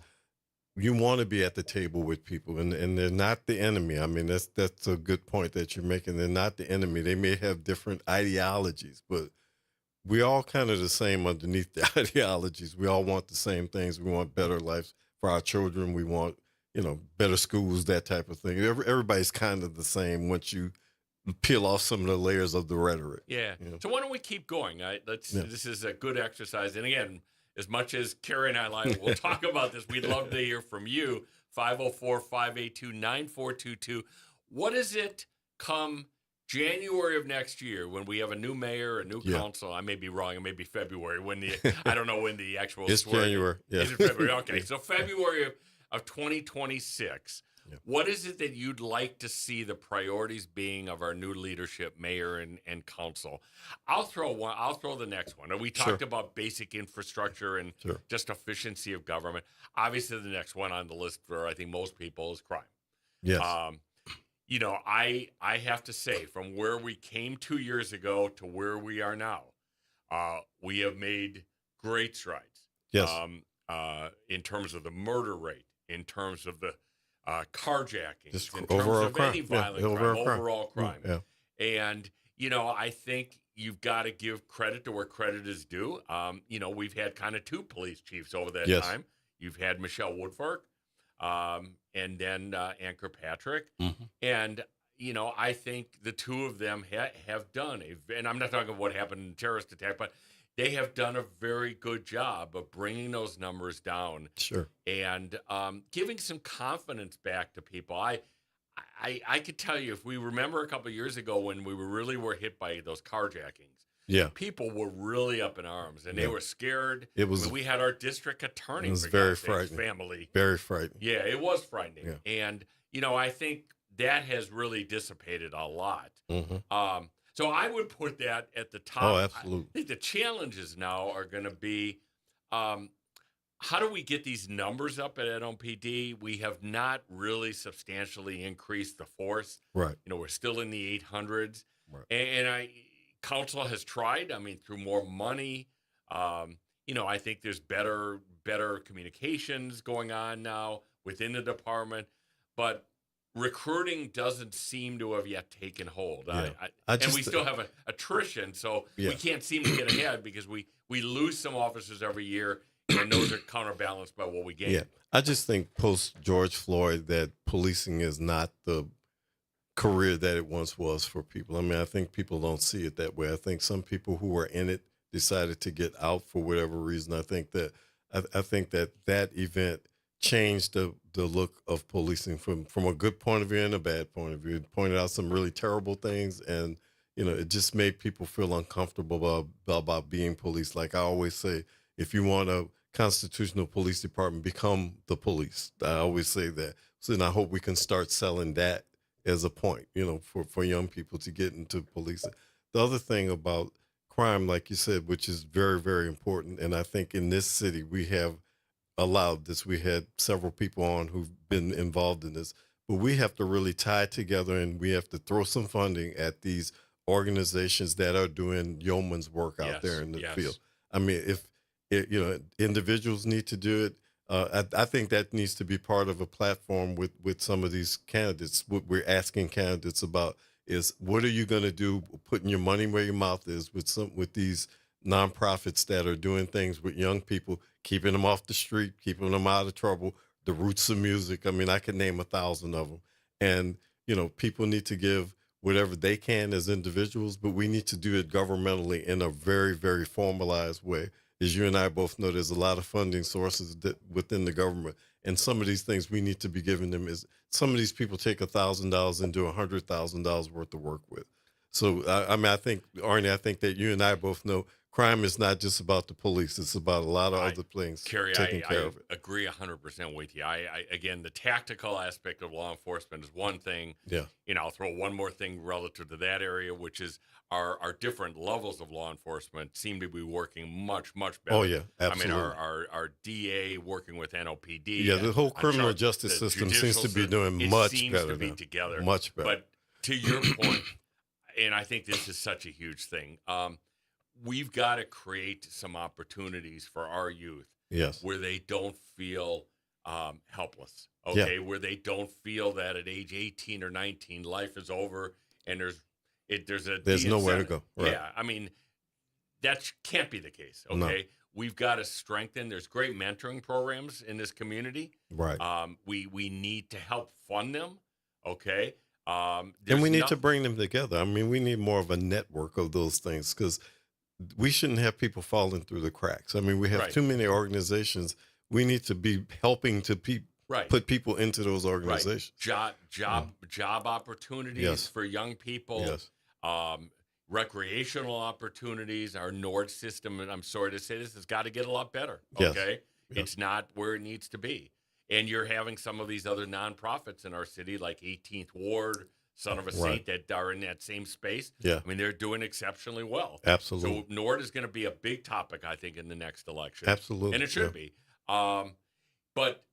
S4: You want to be at the table with people, and they're not the enemy. I mean, that's a good point that you're making. They're not the enemy. They may have different ideologies, but we all kind of the same underneath the ideologies. We all want the same things. We want better lives for our children. We want, better schools, that type of thing. Everybody's kind of the same once you peel off some of the layers of the rhetoric.
S3: Yeah. So why don't we keep going? This is a good exercise. And again, as much as Carrie and I will talk about this, we'd love to hear from you. 504-582-9422. What is it come January of next year when we have a new mayor, a new council? I may be wrong. It may be February I don't know when the actual
S4: It's January. Yeah.
S3: Is it February? Okay. So February of 2026. Yeah. What is it that you'd like to see the priorities being of our new leadership, mayor and council? I'll throw the next one. We talked about basic infrastructure and just efficiency of government. Obviously, the next one on the list for I think most people is crime.
S4: Yes.
S3: I have to say, from where we came 2 years ago to where we are now, we have made great strides.
S4: Yes.
S3: In terms of the murder rate, in terms of the carjacking,
S4: Just
S3: in terms
S4: overall
S3: of
S4: crime.
S3: any violent overall crime.
S4: Yeah.
S3: And, I think you've got to give credit to where credit is due. We've had kind of two police chiefs over that time. You've had Michelle Woodfork, and then Ann Kirkpatrick.
S4: Mm-hmm.
S3: And, I think the two of them have done and I'm not talking about what happened in the terrorist attack, but they have done a very good job of bringing those numbers down.
S4: Sure.
S3: And giving some confidence back to people. I could tell you, if we remember a couple of years ago when we were hit by those carjackings, people were really up in arms and they were scared.
S4: It was.
S3: We had our district attorney.
S4: It was very frightening.
S3: Family.
S4: Very frightening.
S3: Yeah, it was frightening.
S4: Yeah.
S3: And I think that has really dissipated a lot.
S4: Mm-hmm.
S3: So I would put that at the top.
S4: Oh, absolutely.
S3: I think the challenges now are going to be, how do we get these numbers up at NOPD? We have not really substantially increased the force.
S4: Right.
S3: We're still in the 800s.
S4: Right.
S3: And council has tried, through more money. I think there's better communications going on now within the department. But recruiting doesn't seem to have yet taken hold. And we still have attrition, so we can't seem to get ahead because we lose some officers every year, and those are counterbalanced by what we gain.
S4: Yeah, I just think post George Floyd that policing is not the career that it once was for people. I mean, I think people don't see it that way. I think some people who were in it decided to get out for whatever reason. I think that event changed the look of policing from a good point of view and a bad point of view. It pointed out some really terrible things, and it just made people feel uncomfortable about being police. Like I always say, if you want a constitutional police department, become the police. I always say that. So then I hope we can start selling that as a point, for young people to get into policing. The other thing about crime, like you said, which is very, very important, and I think in this city we have allowed this. We had several people on who've been involved in this, but we have to really tie together, and we have to throw some funding at these organizations that are doing yeoman's work out there in the field. I mean, if individuals need to do it, I think that needs to be part of a platform with some of these candidates. What we're asking candidates about is, what are you going to do, putting your money where your mouth is with these nonprofits that are doing things with young people, keeping them off the street, keeping them out of trouble, the roots of music. I mean, I could name 1,000 of them. And, people need to give whatever they can as individuals, but we need to do it governmentally in a very, very formalized way. As you and I both know, there's a lot of funding sources within the government. And some of these things we need to be giving them is, some of these people take $1,000 and do $100,000 worth of work with. So, I think, Arnie, I think that you and I both know crime is not just about the police. It's about a lot of other things taking care of it.
S3: I agree 100% with you. Again, the tactical aspect of law enforcement is one thing.
S4: Yeah.
S3: I'll throw one more thing relative to that area, which is our different levels of law enforcement seem to be working much, much better.
S4: Oh, yeah, absolutely.
S3: I mean, our DA working with NOPD.
S4: Yeah, the whole criminal justice system seems to be doing much better now.
S3: Together.
S4: Much better.
S3: But to your point, and I think this is such a huge thing, we've got to create some opportunities for our youth.
S4: Yes.
S3: Where they don't feel helpless. Okay. Yeah. Where they don't feel that at age 18 or 19, life is over and there's nowhere to go. Right. Yeah. I mean, that can't be the case. Okay. No. We've got to strengthen. There's great mentoring programs in this community.
S4: Right.
S3: We need to help fund them. Okay.
S4: And we need to bring them together. I mean, we need more of a network of those things, because we shouldn't have people falling through the cracks. I mean, we have too many organizations. We need to be helping to put people into those organizations.
S3: Right. Job opportunities for young people.
S4: Yes.
S3: Recreational opportunities. Our Nord system, and I'm sorry to say this, has got to get a lot better. Okay. Yes. It's not where it needs to be. And you're having some of these other nonprofits in our city, like 18th Ward, Son of a Saint, that are in that same space.
S4: Yeah.
S3: I mean, they're doing exceptionally well.
S4: Absolutely.
S3: So Nord is going to be a big topic, I think, in the next election.
S4: Absolutely.
S3: And it should be. But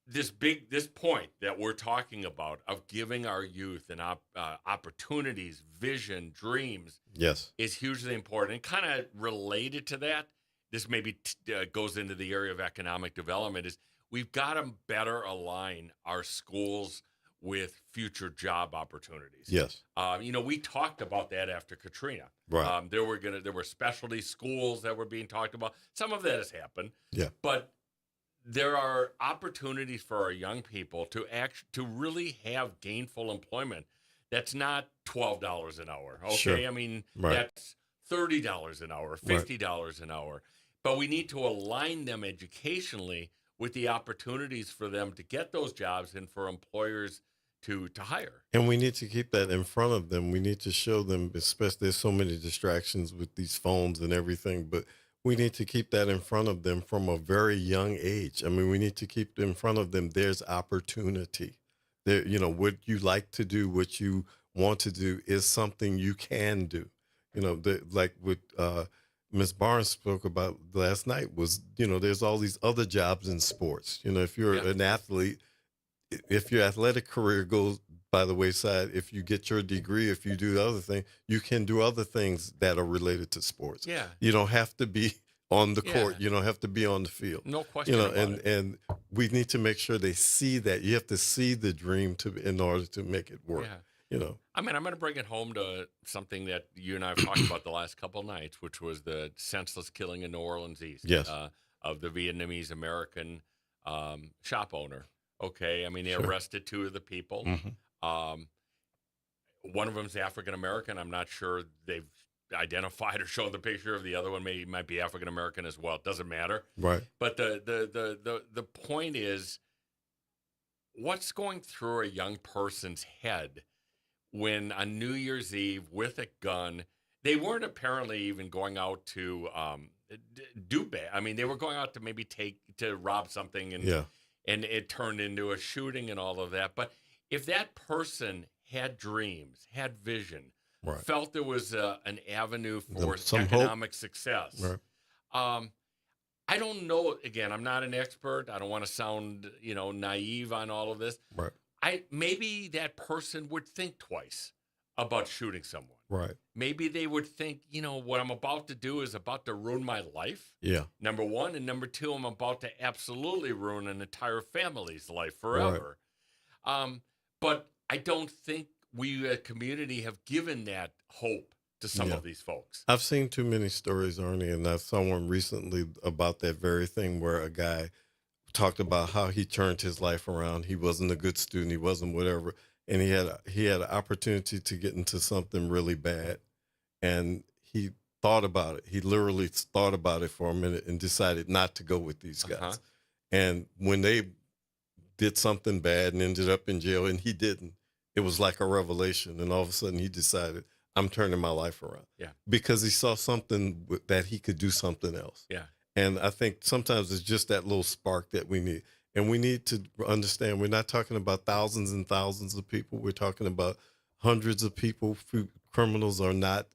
S3: this point that we're talking about of giving our youth and opportunities, vision, dreams, is hugely important. And kind of related to that, this maybe goes into the area of economic development, is we've got to better align our schools with future job opportunities.
S4: Yes.
S3: We talked about that after Katrina.
S4: Right.
S3: There were specialty schools that were being talked about. Some of that has happened.
S4: Yeah.
S3: But there are opportunities for our young people to really have gainful employment. That's not $12 an hour. Okay.
S4: Sure.
S3: I mean, that's $30 an hour, $50 an hour. But we need to align them educationally with the opportunities for them to get those jobs and for employers to hire.
S4: And we need to keep that in front of them. We need to show them, especially there's so many distractions with these phones and everything, but we need to keep that in front of them from a very young age. I mean, we need to keep in front of them, there's opportunity. There, what you like to do, what you want to do is something you can do. Like with Ms. Barnes spoke about last night was, there's all these other jobs in sports. If you're an athlete, if your athletic career goes by the wayside, if you get your degree, if you do the other thing, you can do other things that are related to sports.
S3: Yeah.
S4: You don't have to be on the court. You don't have to be on the field.
S3: No question about it.
S4: And we need to make sure they see that. You have to see the dream in order to make it work.
S3: Yeah. I mean, I'm going to bring it home to something that you and I have talked about the last couple of nights, which was the senseless killing in New Orleans East of the Vietnamese American shop owner. Okay. I mean, they arrested two of the people.
S4: Mm-hmm.
S3: One of them's African American. I'm not sure they've identified or shown the picture of the other one. Might be African American as well. It doesn't matter.
S4: Right.
S3: But the point is, what's going through a young person's head when on New Year's Eve with a gun, they weren't apparently even going out to do bad. I mean, they were going out to maybe to rob something, and it turned into a shooting and all of that. But if that person had dreams, had vision, felt there was an avenue for economic success, I don't know. Again, I'm not an expert. I don't want to sound, naive on all of this.
S4: Right.
S3: maybe that person would think twice about shooting someone.
S4: Right.
S3: Maybe they would think, what I'm about to do is about to ruin my life.
S4: Yeah.
S3: Number one. And number two, I'm about to absolutely ruin an entire family's life forever. Right. But I don't think we, a community, have given that hope to some of these folks.
S4: I've seen too many stories, Ernie, and I saw one recently about that very thing where a guy talked about how he turned his life around. He wasn't a good student. He wasn't whatever. And he had an opportunity to get into something really bad. And he thought about it. He literally thought about it for a minute and decided not to go with these guys. Uh-huh. And when they did something bad and ended up in jail, and he didn't, it was like a revelation. And all of a sudden he decided, I'm turning my life around. Yeah. Because he saw something that he could do something else. Yeah. And I think sometimes it's just that little spark that we need. And we need to understand we're not talking about thousands and thousands of people. We're talking about hundreds of people. Criminals are not,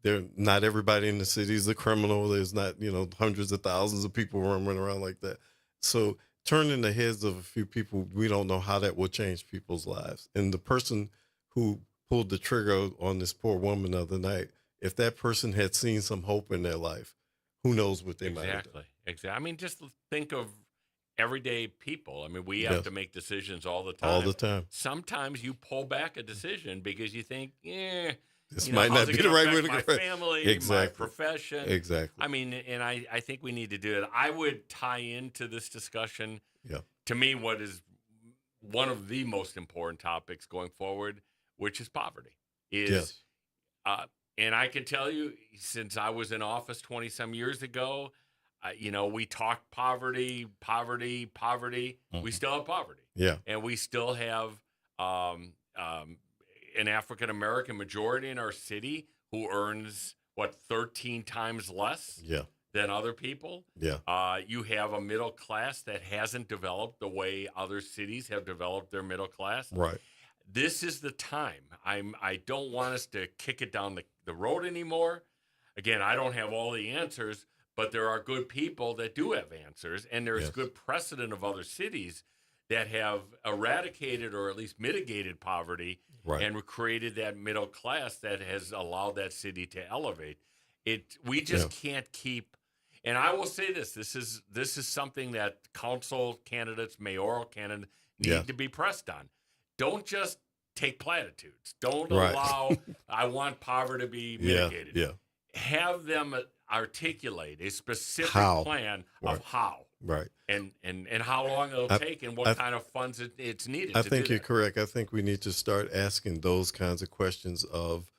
S4: they're not everybody in the city is a criminal. There's not, hundreds of thousands of people running around like that. So turning the heads of a few people, we don't know how that will change people's lives. And the person who pulled the trigger on this poor woman the other night, if that person had seen some hope in their life, who knows what they might have done.
S3: Exactly. I mean, just think of everyday people. I mean, we have to make decisions all the time.
S4: All the time.
S3: Sometimes you pull back a decision because you think,
S4: this might not be the right way to go.
S3: My family, my profession.
S4: Exactly.
S3: I mean, and I think we need to do it. I would tie into this discussion, to me, what is one of the most important topics going forward, which is poverty. And I can tell you, since I was in office 20-some years ago, we talked poverty. Mm-hmm. We still have poverty. Yeah. And we still have an African-American majority in our city who earns, 13 times less than other people? Yeah. You have a middle class that hasn't developed the way other cities have developed their middle class.
S4: Right.
S3: This is the time. I don't want us to kick it down the road anymore. Again, I don't have all the answers, but there are good people that do have answers, and there's good precedent of other cities that have eradicated or at least mitigated poverty and created that middle class that has allowed that city to elevate. We just can't keep. And I will say this: this is something that council candidates, mayoral candidates need to be pressed on. Don't just take platitudes. Don't allow, I want poverty to be mitigated. Yeah. Have them articulate a specific plan of how. Right. And how long it'll take and what kind of funds it's needed.
S4: I think you're correct. I think we need to start asking those kinds of questions of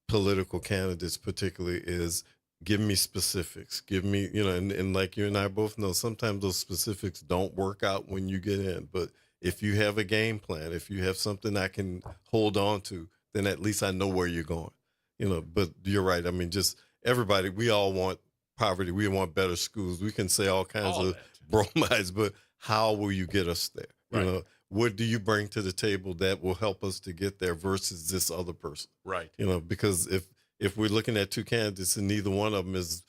S4: political candidates, particularly, is give me specifics. Give me, and like you and I both know, sometimes those specifics don't work out when you get in. But if you have a game plan, if you have something I can hold on to, then at least I know where you're going. But you're right. I mean, just everybody, we all want poverty. We want better schools. We can say all kinds of bromides, but how will you get us there? Right. What do you bring to the table that will help us to get there versus this other person? Right. Because if we're looking at two candidates and neither one of them is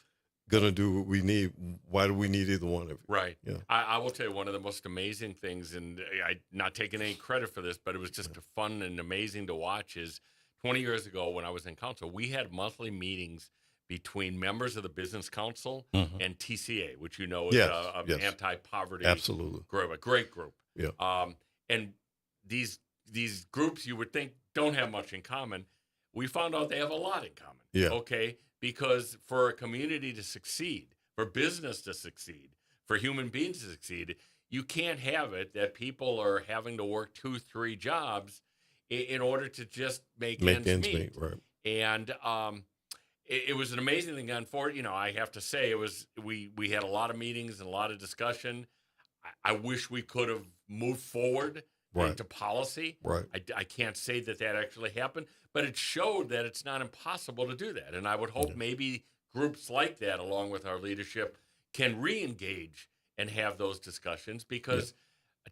S4: going to do what we need, why do we need either one of you?
S3: Right. Yeah. I will tell you one of the most amazing things, and I'm not taking any credit for this, but it was just fun and amazing to watch, is 20 years ago when I was in council, we had monthly meetings between members of the Business Council and TCA, which is an anti-poverty group, a great group. Yeah. And these groups you would think don't have much in common. We found out they have a lot in common. Yeah. Okay. Because for a community to succeed, for business to succeed, for human beings to succeed, you can't have it that people are having to work 2-3 jobs in order to just make ends meet. Right. And it was an amazing thing. Unfortunately, I have to say, we had a lot of meetings and a lot of discussion. I wish we could have moved forward into policy. Right. I can't say that actually happened, but it showed that it's not impossible to do that. And I would hope maybe groups like that, along with our leadership, can re-engage and have those discussions, because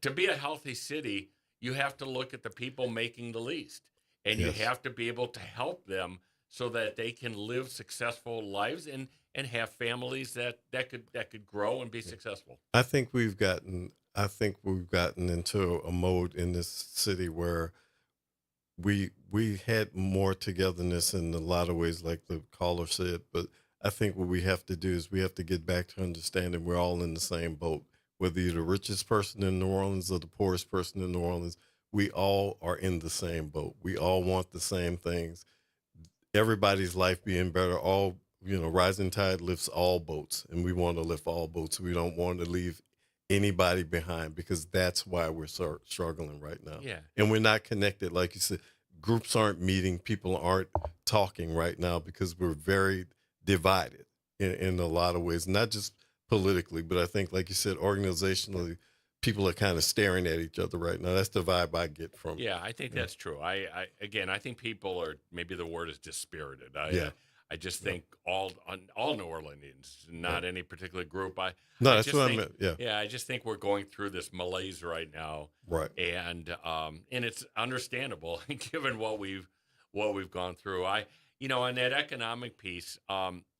S3: to be a healthy city, you have to look at the people making the least, and you have to be able to help them so that they can live successful lives and have families that could grow and be successful.
S4: I think we've gotten I think we've gotten into a mode in this city where we had more togetherness in a lot of ways, like the caller said. But I think what we have to do is we have to get back to understanding we're all in the same boat. Whether you're the richest person in New Orleans or the poorest person in New Orleans, we all are in the same boat. We all want the same things. Everybody's life being better. All, rising tide lifts all boats, and we want to lift all boats. We don't want to leave anybody behind, because that's why we're struggling right now.
S3: Yeah.
S4: And we're not connected. Like you said, groups aren't meeting, people aren't talking right now because we're very divided in a lot of ways, not just politically, but I think, like you said, organizationally, people are kind of staring at each other right now. That's the vibe I get from.
S3: Yeah, I think that's true. I think people are, maybe the word is dispirited. I just think all New Orleanians, not any particular group.
S4: That's what I meant. Yeah.
S3: Yeah, I just think we're going through this malaise right now.
S4: Right.
S3: And it's understandable given what we've gone through. On that economic piece,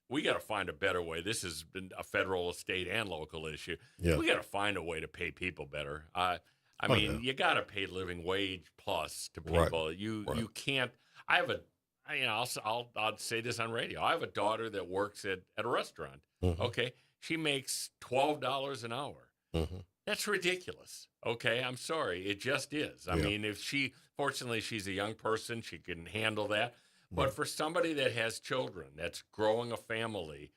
S3: we got to find a better way. This has been a federal, state, and local issue.
S4: Yeah.
S3: We got to find a way to pay people better. You got to pay living wage plus to people.
S4: Right.
S3: You can't. I'll say this on radio. I have a daughter that works at a restaurant.
S4: Mm-hmm.
S3: Okay, she makes $12 an hour.
S4: Mm-hmm.
S3: That's ridiculous. Okay, I'm sorry, it just is. I mean, fortunately, she's a young person, she can handle that. But for somebody that has children, that's growing a family,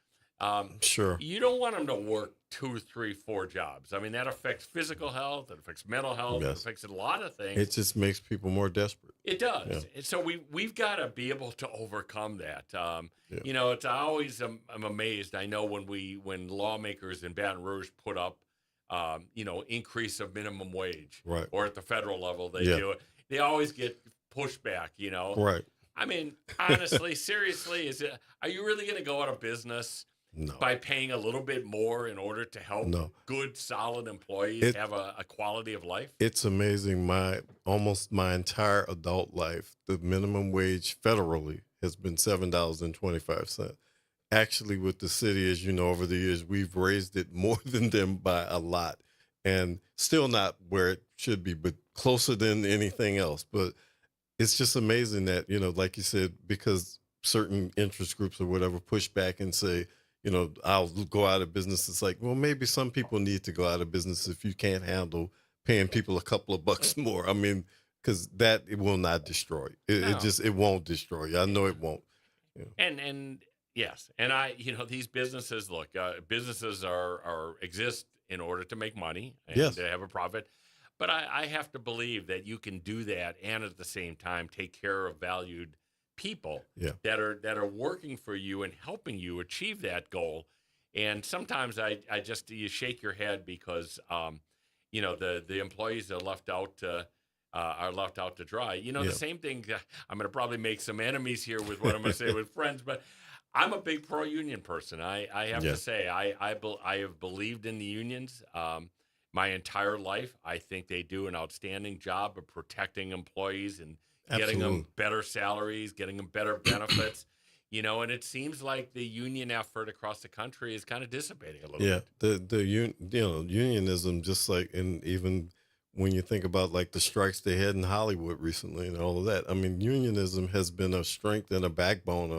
S4: sure,
S3: you don't want them to work 2, 3, 4 jobs. I mean, that affects physical health, it affects mental health,
S4: Yes.
S3: it affects a lot of things.
S4: it just makes people more desperate.
S3: It does.
S4: Yeah.
S3: And so we've got to be able to overcome that.
S4: Yeah.
S3: It's always I'm amazed. I know when lawmakers in Baton Rouge put up, increase of minimum wage,
S4: Right.
S3: or at the federal level they
S4: Yeah.
S3: do it. They always get pushback.
S4: Right.
S3: I mean, honestly, seriously, are you really going to go out of business
S4: No.
S3: by paying a little bit more in order to help
S4: No.
S3: good, solid employees have a quality of life?
S4: It's amazing. Almost my entire adult life, the minimum wage federally has been $7.25. Actually, with the city, as you know, over the years, we've raised it more than them by a lot, and still not where it should be, but closer than anything else. But it's just amazing that, like you said, because certain interest groups or whatever push back and say, I'll go out of business. It's like, well, maybe some people need to go out of business if you can't handle paying people a couple of bucks more. I mean, because it will not destroy. It won't destroy you. I know it won't. Yeah.
S3: And yes, and these businesses, businesses exist in order to make money and
S4: Yes.
S3: to have a profit. But I have to believe that you can do that and at the same time take care of valued people that are working for you and helping you achieve that goal. And sometimes you shake your head because the employees are left out to dry. The same thing. I'm going to probably make some enemies here with what I'm going to say with friends, but I'm a big pro-union person. I have to say I have believed in the unions my entire life. I think they do an outstanding job of protecting employees and getting them better salaries, getting them better benefits. And it seems like the union effort across the country is kind of dissipating a little bit.
S4: Unionism, just like, and even when you think about like the strikes they had in Hollywood recently and all of that, I mean, unionism has been a strength and a backbone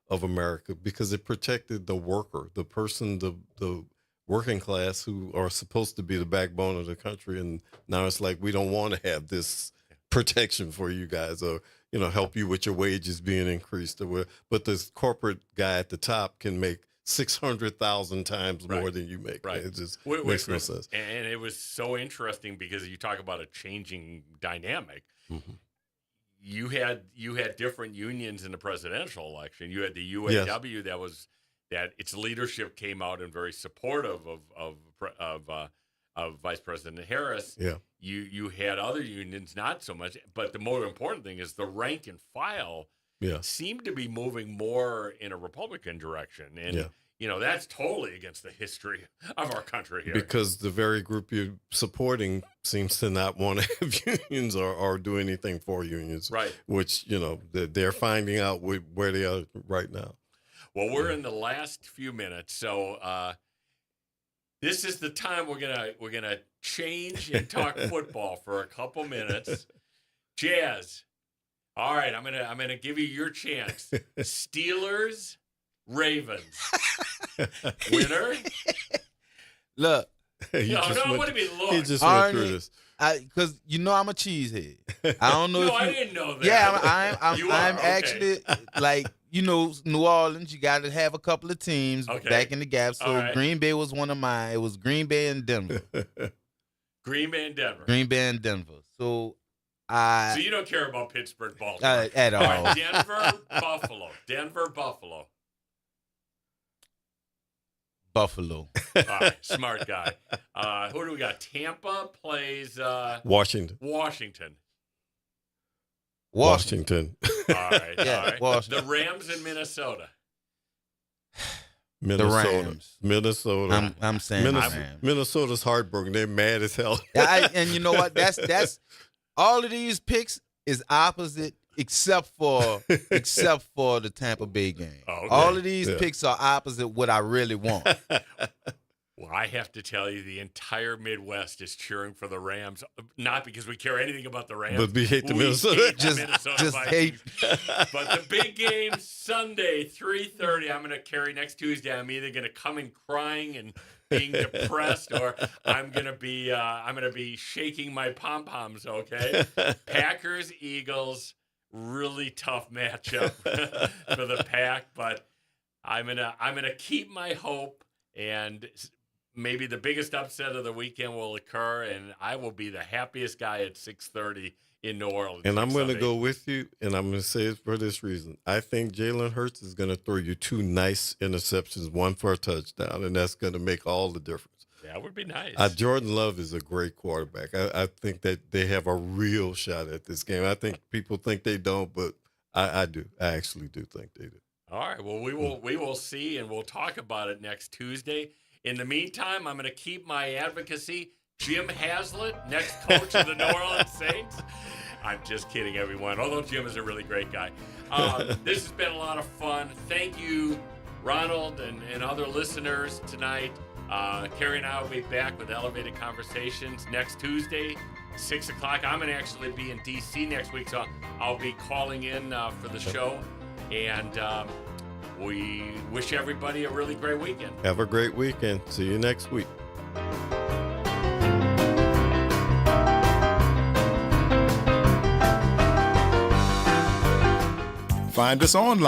S4: of America because it protected the worker, the person, the working class, who are supposed to be the backbone of the country. And now it's like, we don't want to have this protection for you guys, or help you with your wages being increased, but the corporate guy at the top can make 600,000 times more than you make.
S3: Right.
S4: It just makes no sense.
S3: And it was so interesting because you talk about a changing dynamic.
S4: Mm-hmm.
S3: You had different unions in the presidential election. You had the UAW that its leadership came out and very supportive of Vice President Harris.
S4: Yeah.
S3: You had other unions not so much, but the more important thing is the rank and file seemed to be moving more in a Republican direction, and that's totally against the history of our country here.
S4: Because the very group you're supporting seems to not want to have unions or do anything for unions,
S3: right?
S4: Which they're finding out where they are right now.
S3: Well, we're in the last few minutes, so This is the time we're gonna change and talk football for a couple minutes. Jazz. All right, I'm gonna give you your chance. Steelers, Ravens. Winner?
S9: Look,
S3: What do you mean look?
S4: He just went through
S9: Arnie,
S4: this.
S9: because you know I'm a cheesehead. I don't know
S3: No,
S9: if
S3: I
S9: you.
S3: didn't know that.
S9: Yeah,
S3: You are,
S9: I'm
S3: okay.
S9: actually like New Orleans. You got to have a couple of teams
S3: Okay.
S9: back in the gap. So
S3: All right.
S9: Green Bay was one of mine. It was Green Bay and Denver.
S3: Green Bay and Denver.
S9: Green Bay and Denver. So
S3: So you don't care about Pittsburgh, Baltimore.
S9: at all.
S3: All right, Denver, Buffalo. Denver, Buffalo.
S9: Buffalo.
S3: All right, smart guy. Who do we got? Tampa plays
S4: Washington.
S3: Washington.
S4: Washington.
S3: All right,
S9: Yeah,
S3: all right.
S9: Washington.
S3: The Rams in Minnesota.
S4: Minnesota.
S9: Rams.
S4: Minnesota.
S9: I'm saying the
S4: Minnesota.
S9: Rams.
S4: Minnesota's heartbroken. They're mad as hell.
S9: And you know what? That's all of these picks is opposite except for the Tampa Bay game.
S3: Oh, okay.
S9: All of these
S4: Yeah.
S9: picks are opposite what I really want.
S3: Well, I have to tell you, the entire Midwest is cheering for the Rams. Not because we care anything about the Rams.
S4: But we hate the
S3: We
S4: Minnesota.
S3: hate the
S9: Just-
S3: Minnesota
S9: just
S3: Vikings. But the big game Sunday, 3:30. I'm going to carry next Tuesday. I'm either going to come in crying and being depressed, or I'm going to be shaking my pom poms. Okay, Packers, Eagles, really tough matchup for the Pack, but I'm gonna keep my hope, and maybe the biggest upset of the weekend will occur, and I will be the happiest guy at 6:30 in New Orleans.
S4: And I'm
S3: next
S4: going to
S3: Sunday.
S4: go with you, and I'm going to say it for this reason. I think Jalen Hurts is going to throw you 2 nice interceptions, 1 for a touchdown, and that's going to make all the difference.
S3: That would be nice.
S4: Jordan Love is a great quarterback. I think that they have a real shot at this game. I think people think they don't, but I do. I actually do think they do.
S3: All right. Well, we will see, and we'll talk about it next Tuesday. In the meantime, I'm going to keep my advocacy. Jim Haslett, next coach of the New Orleans Saints. I'm just kidding, everyone. Although Jim is a really great guy. This has been a lot of fun. Thank you, Ronald, and other listeners tonight. Carrie and I will be back with Elevated Conversations next Tuesday, 6 o'clock. I'm going to actually be in D.C. next week, so I'll be calling in for the show. And we wish everybody a really great weekend.
S4: Have a great weekend. See you next week.
S10: Find us online